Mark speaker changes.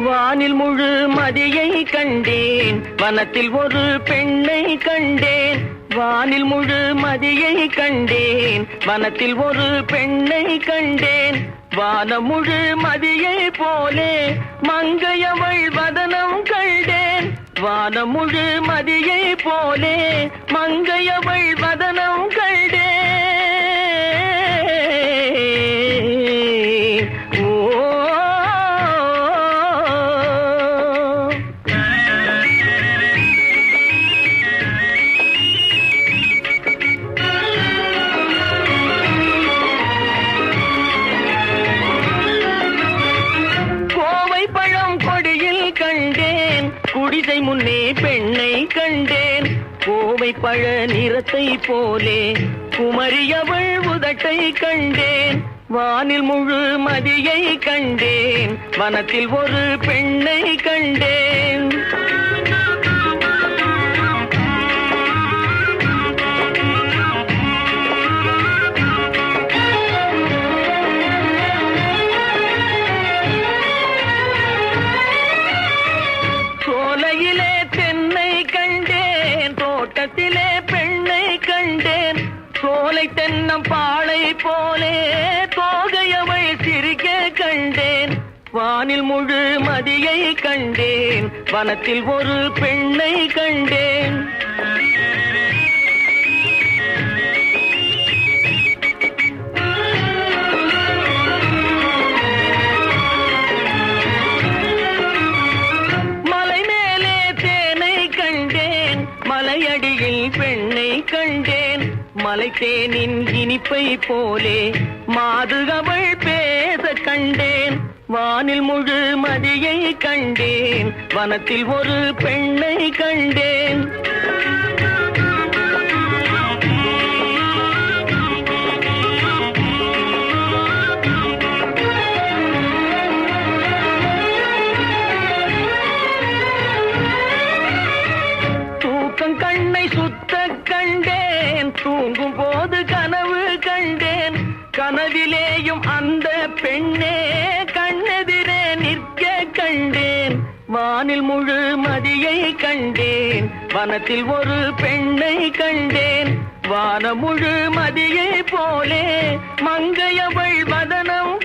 Speaker 1: வானில் முழு மதியை கண்டேன், வனத்தில் ஒரு பெண்ணை கண்டேன். வானில் முழு மதியை கண்டேன், வனத்தில் ஒரு பெண்ணை கண்டேன். வானம் முழு மதியை போலே மங்கையவள் வதனம் கண்டேன். வானம் முழு மதியை போலே மங்கையவள் வதனம் கண்டேன். குடிசை முன்னே பெண்ணை கண்டேன். கோவை பழ நிறத்தை போலே குமரியவள் உதட்டை கண்டேன். வானில் முழு மதியை கண்டேன், வனத்தில் ஒரு பெண்ணை கண்டேன். சோலையிலே தென்னை கண்டேன், தோட்டத்திலே பெண்ணை கண்டேன். சோலை தென்னம் பாளை போலே தோகையவள் சிரிக்க கண்டேன். வானில் முழு மதியை கண்டேன், வனத்தில் ஒரு பெண்ணை கண்டேன். மலையடியில் பெண்ணை கண்டேன். மலைத்தேனின் இனிப்பை போலே மாதுகவள் பேச கண்டேன். வானில் முழு மதியை கண்டேன், வனத்தில் ஒரு பெண்ணை கண்டேன். கண்ணை சுத்த கண்டேன், தூங்கும் போது கனவு கண்டேன். கனவிலேயும் அந்த பெண்ணே கண்ணெதிரே நிற்க கண்டேன். வானில் முழு மதியை கண்டேன், வனத்தில் ஒரு பெண்ணை கண்டேன். வானம் முழு மதியை போலே மங்கையவள் வதனம்